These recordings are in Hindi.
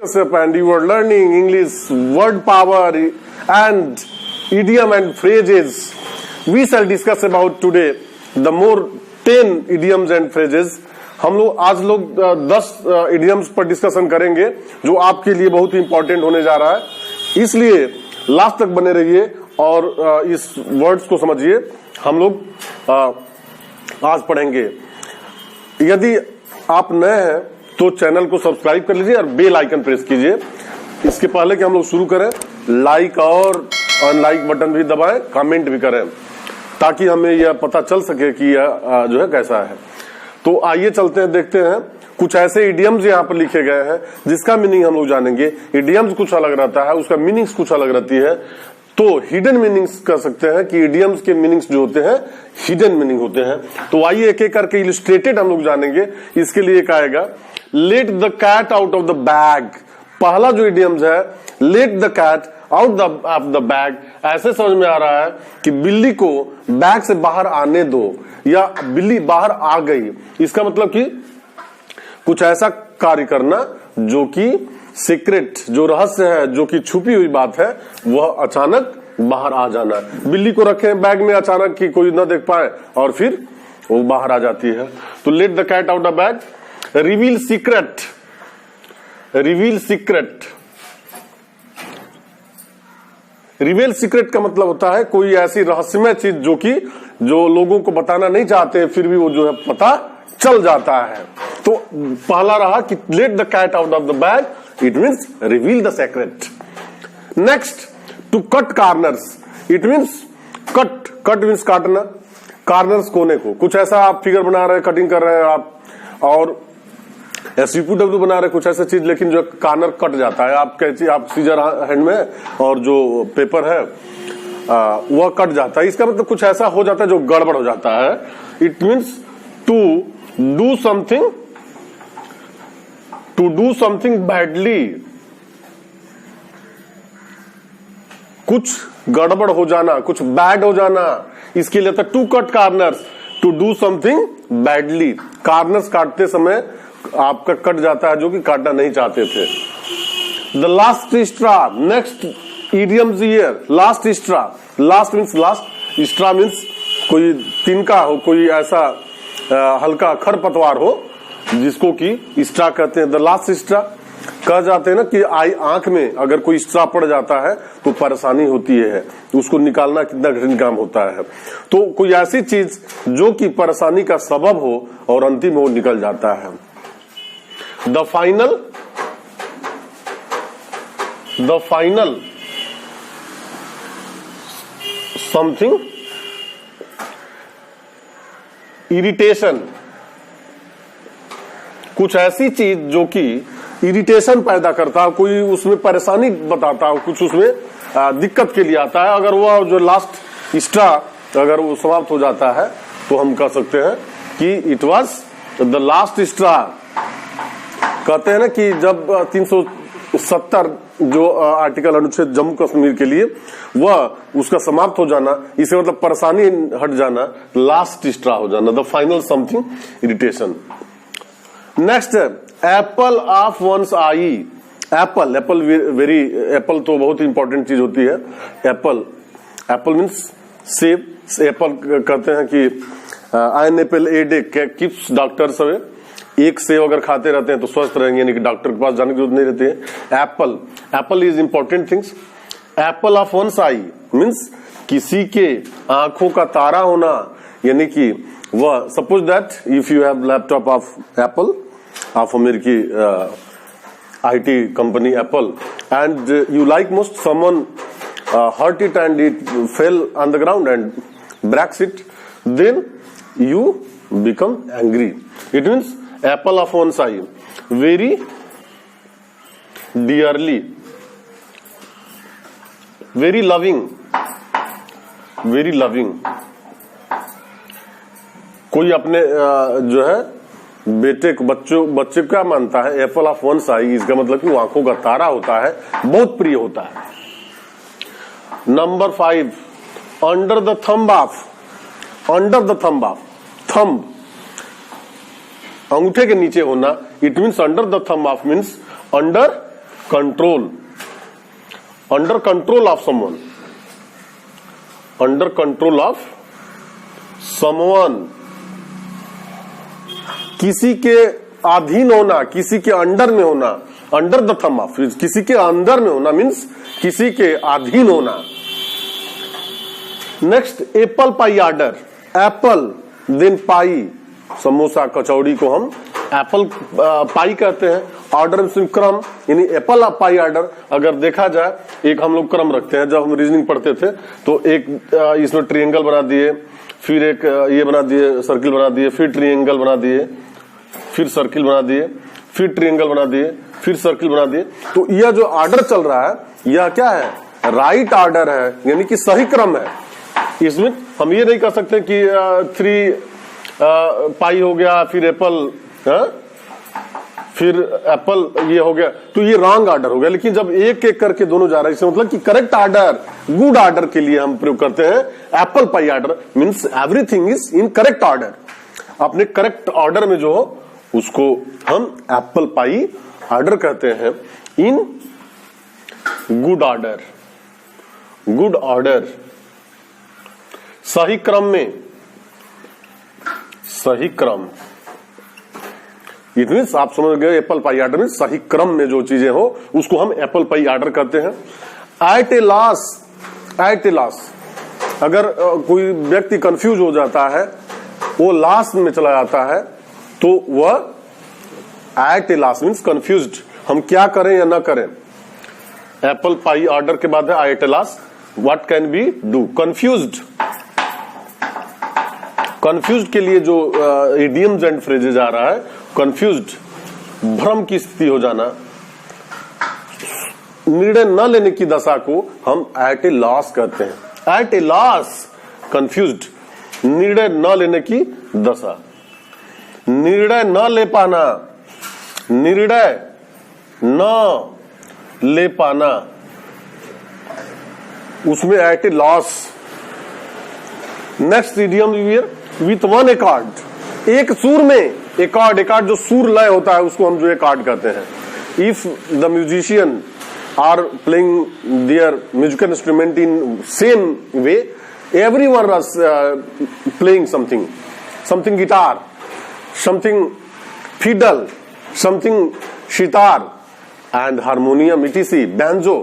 And you are learning English word power and idiom and phrases. We shall discuss about today the more 10 idioms and phrases. हम लोग आज 10 idioms पर डिस्कशन करेंगे जो आपके लिए बहुत ही इंपॉर्टेंट होने जा रहा है, इसलिए लास्ट तक बने रहिए और इस वर्ड्स को समझिए. हम लोग आज पढ़ेंगे. यदि आप नए हैं तो चैनल को सब्सक्राइब कर लीजिए और बेल आइकन प्रेस कीजिए. इसके पहले कि हम लोग शुरू करें, लाइक और अनलाइक बटन भी दबाएं, कमेंट भी करें ताकि हमें यह पता चल सके कि यह जो है कैसा है. तो आइए चलते हैं, देखते हैं. कुछ ऐसे इडियम्स यहाँ पर लिखे गए हैं जिसका मीनिंग हम लोग जानेंगे. इडियम्स कुछ अलग रहता है, उसका मीनिंग्स कुछ अलग रहती है. तो हिडन मीनिंग्स कह सकते हैं कि इडियम्स के मीनिंग्स जो होते हैं हिडन मीनिंग होते हैं. तो आइए एक एक करके इलस्ट्रेटेड हम लोग जानेंगे. इसके लिए एक आएगा, let the cat out of the bag. पहला जो इडियम्स है, let the cat out of the bag, ऐसे समझ में आ रहा है कि बिल्ली को बैग से बाहर आने दो या बिल्ली बाहर आ गई. इसका मतलब कि कुछ ऐसा कार्य करना जो कि सीक्रेट, जो रहस्य है, जो कि छुपी हुई बात है, वह अचानक बाहर आ जाना. बिल्ली को रखे बैग में अचानक कि कोई ना देख पाए और फिर वो बाहर आ जाती है. तो let the cat out the bag. Reveal secret. Reveal secret. Reveal secret का मतलब होता है कोई ऐसी रहस्यमय चीज जो लोगों को बताना नहीं चाहते फिर भी वो जो है पता चल जाता है. तो पहला रहा कि let the cat out of the bag, it means reveal the secret. Next, to cut corners. It means cut. Cut means काटना. कार्नर्स कोने को. कुछ ऐसा आप फिगर बना रहे हैं, कटिंग कर रहे हैं आप और SUPW बना रहे कुछ ऐसा चीज, लेकिन जो कार्नर कट जाता है. आप कैची, आप सीजर हैंड में और जो पेपर है वह कट जाता है. इसका मतलब कुछ ऐसा हो जाता है जो गड़बड़ हो जाता है. It means to do something, to do something badly. कुछ गड़बड़ हो जाना, कुछ बैड हो जाना, इसके लिए था to cut corners, to do something badly. Corners काटते समय आपका कट जाता है जो कि काटना नहीं चाहते थे. The last straw. Next idioms here, last straw. Last means last, straw means कोई तिनका हो, कोई ऐसा हल्का खरपतवार हो जिसको कि स्ट्रा कहते हैं. The last straw. कह जाते हैं ना कि आंख में अगर कोई स्ट्रा पड़ जाता है तो परेशानी होती है, उसको निकालना कितना कठिन काम होता है. तो कोई ऐसी चीज जो कि परेशानी का सबब हो और अंतिम वो निकल जाता है. The final. The final something. Irritation. कुछ ऐसी चीज जो कि इरिटेशन पैदा करता है, कोई उसमें परेशानी बताता है, कुछ उसमें दिक्कत के लिए आता है. अगर वह जो लास्ट स्ट्रा अगर वो समाप्त हो जाता है तो हम कह सकते हैं कि it was the last straw. कहते हैं ना कि जब 370 जो आर्टिकल अनुच्छेद जम्मू कश्मीर के लिए वह उसका समाप्त हो जाना, इसे मतलब परेशानी हट जाना, लास्ट स्ट्रा हो जाना, the final something irritation. Next, apple of one's eye. Apple. Apple very, apple तो बहुत ही इंपॉर्टेंट चीज होती है. एप्पल. एप्पल मीन्स सेब. एप्पल कहते हैं कि an apple a day keeps doctors away. एक सेब अगर खाते रहते हैं तो स्वस्थ रहेंगे, यानी कि डॉक्टर के पास जाने की जरूरत नहीं रहती है. Apple. Apple is important things. Apple of one's eye means किसी के आंखों का तारा होना, यानी कि वह, suppose that if you have laptop of apple, of अमेरिकी IT company Apple, and you like most someone hurt it and it fell on the ground and breaks it, then you become angry. It means apple of one's eye. Very dearly. Very loving. Very loving. कोई अपने जो है बेटे को, बच्चे को क्या मानता है? Apple of one's eye. इसका मतलब कि वो आंखों का तारा होता है, बहुत प्रिय होता है. Number 5, under the thumb of. Under the thumb of. Thumb अंगूठे के नीचे होना. It means under the thumb of means under control, under control of someone, under control of someone, किसी के अधीन होना, किसी के अंडर में होना, अंडर द थंब ऑफ, किसी के अंदर में होना मीन्स किसी के अधीन होना। Next apple pie order, apple then pie, samosa kachori को हम एप्पल पाई कहते हैं। ऑर्डर क्रम यानी एप्पल पाई ऑर्डर। अगर देखा जाए, एक हम लोग क्रम रखते हैं, जब हम रीजनिंग पढ़ते थे तो एक इसमें ट्रायंगल बना दिए, फिर एक ये बना दिए, सर्किल बना दिए, फिर ट्रायंगल बना दिए, फिर सर्किल बना दिए, फिर ट्रायंगल बना दिए, फिर सर्किल बना दिए। तो यह जो ऑर्डर चल रहा है यह क्या है? राइट ऑर्डर है, यानी कि सही क्रम है। इसमें हम ये नहीं कर सकते कि 3 पाई हो गया, फिर एप्पल, फिर एप्पल ये हो गया, तो ये रॉन्ग ऑर्डर हो गया। लेकिन जब एक एक करके दोनों जा रहा है, इससे मतलब कि करेक्ट ऑर्डर, गुड ऑर्डर के लिए हम प्रयोग करते हैं Apple pie order, means everything is in correct order. अपने करेक्ट ऑर्डर में जो हो उसको हम एप्पल पाई ऑर्डर कहते हैं। In good order, good order, सही क्रम में, सही क्रम, इट मीन्स आप समझ गए एप्पल पाई ऑर्डर में सही क्रम में जो चीजें हो उसको हम एप्पल पाई ऑर्डर कहते हैं। Eight a loss, eight a loss, अगर कोई व्यक्ति कंफ्यूज हो जाता है, वो लॉस में चला जाता है, तो वह eight a loss means confused, हम क्या करें या ना करें। एप्पल पाई ऑर्डर के बाद है at a loss, what can be do, confused. Confused के लिए जो इडियम्स एंड फ्रेजेज आ रहा है, कंफ्यूज्ड, भ्रम की स्थिति हो जाना, निर्णय न लेने की दशा को हम एट ए लॉस कहते हैं। एट ए लॉस, कंफ्यूज्ड, निर्णय न लेने की दशा, निर्णय न ले पाना, निर्णय न ले पाना, उसमें at a loss. Next idiom with one accord, एक सुर में, एकॉर्ड, एकॉर्ड जो सुर लय होता है उसको हम जो एकॉर्ड कहते हैं। If the musician are playing their musical instrument in same way, everyone was playing something, something guitar, something fiddle, something sitar and harmonium etc, banjo,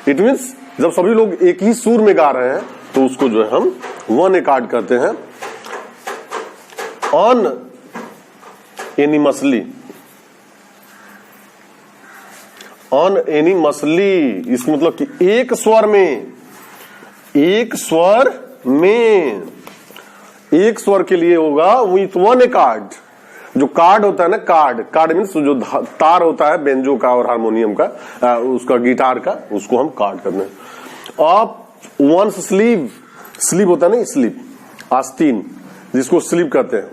it means जब सभी लोग एक ही सुर में गा रहे हैं तो उसको जो है हम वन एकॉर्ड कहते हैं। ऑन एनिमसली, ऑन एनिमसली, इसका मतलब कि एक स्वर में, एक स्वर में, एक स्वर के लिए होगा विथ वन एकॉर्ड। जो कार्ड होता है ना, कार्ड, कार्ड मीन्स जो तार होता है बेंजो का और हारमोनियम का, उसका गिटार का, उसको हम कार्ड करते हैं। आप वंस स्लीव, स्लीव होता है ना, स्लीव, आस्तीन, जिसको स्लीव कहते हैं।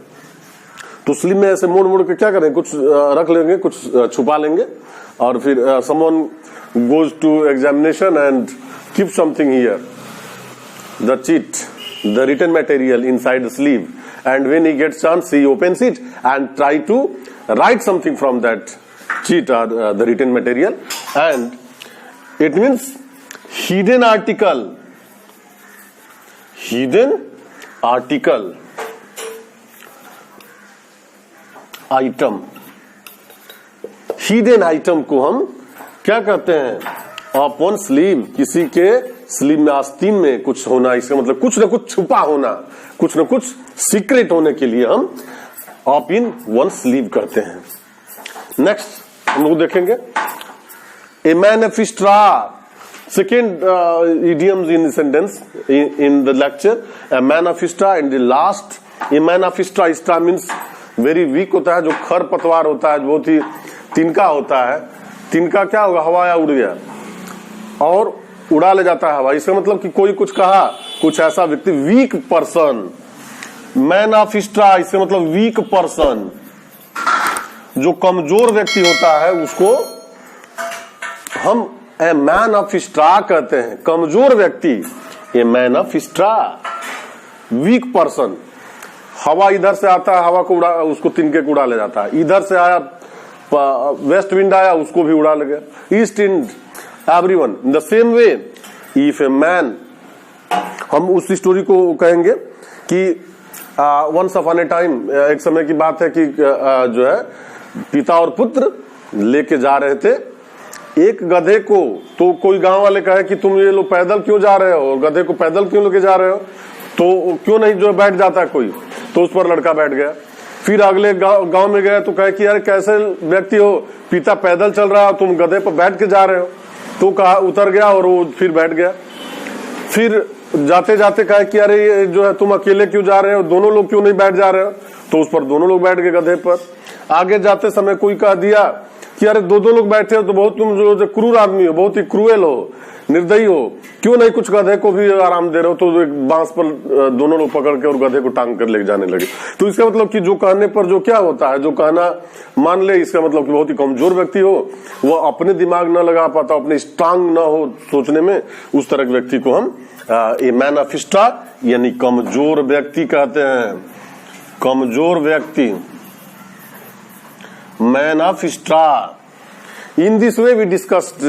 तो स्लीव में ऐसे मोड़ मोड़ के क्या करें, कुछ रख लेंगे, कुछ छुपा लेंगे, और फिर someone goes to examination and keep something here, the cheat, the written material inside the sleeve, and when he gets chance he opens it and try to write something from that cheat or the written material, and it means hidden article, hidden article, item, hidden item को हम क्या कहते हैं? अपॉन स्लीव, किसी के स्लीव में, आस्तीन में कुछ होना, इसका मतलब कुछ न कुछ छुपा होना, कुछ न कुछ सीक्रेट होने के लिए हम अप इन वन स्लीव करते हैं। नेक्स्ट हम लोग देखेंगे a man of straw, second idioms in sentence in the lecture, a man of straw and the last. A man of straw, straw means very weak होता है, जो खर पतवार होता है, बहुत ही तिनका होता है। तिनका क्या होगा? हवा उड़ गया और उड़ा ले जाता है हवा, इसका मतलब कि कोई कुछ कहा, कुछ ऐसा व्यक्ति, वीक पर्सन। मैनिफेस्ट्रा, इसका मतलब वीक पर्सन, जो कमजोर व्यक्ति होता है उसको हम ए मैनिफेस्ट्रा कहते हैं। कमजोर व्यक्ति, ये मैनिफेस्ट्रा, वीक पर्सन। हवा इधर से आता है, हवा को उड़ा, उसको तिनके को उड़ा ले जाता है। इधर से आया वेस्ट विंड आया उसको भी उड़ा ले गया, east wind, everyone. In the same way if a man, हम उस स्टोरी को कहेंगे कि वंस अपॉन ए टाइम, एक समय की बात है कि जो है पिता और पुत्र लेके जा रहे थे एक गधे को। तो कोई गांव वाले कहे कि तुम ये लोग पैदल क्यों जा रहे हो, गधे को पैदल क्यों लेके जा रहे हो, तो क्यों नहीं जो बैठ जाता है कोई। तो उस पर लड़का बैठ गया। फिर अगले गांव में गए तो कहे कि यार कैसे व्यक्ति हो, पिता पैदल चल रहा है, तुम गधे पर बैठ के जा रहे हो। तो कहा उतर गया और वो फिर बैठ गया। फिर जाते जाते कहा कि अरे ये जो है तुम अकेले क्यों जा रहे हो, दोनों लोग क्यों नहीं बैठ जा रहे हो। तो उस पर दोनों लोग बैठ गए गधे पर। आगे जाते समय कोई कह दिया कि अरे दो लोग बैठे हो तो बहुत तुम जो क्रूर आदमी हो, बहुत ही क्रूएल हो, निर्दयी हो, क्यों नहीं कुछ गधे को भी आराम दे रहे हो। तो एक बांस पर दोनों लोग पकड़ के और गधे को टांग कर लेके जाने लगे। तो इसका मतलब कि जो कहने पर जो क्या होता है, जो कहना मान ले, इसका मतलब कि बहुत ही कमजोर व्यक्ति हो, वो अपने दिमाग न लगा पाता, अपने स्ट्रांग न हो सोचने में, उस तरह के व्यक्ति को हम ए मैन ऑफ स्टार यानी कमजोर व्यक्ति कहते हैं। कमजोर व्यक्ति, man of star. In this way we discussed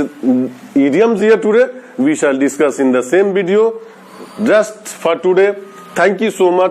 idioms here today. We shall discuss in the same video. Just for today, thank you so much.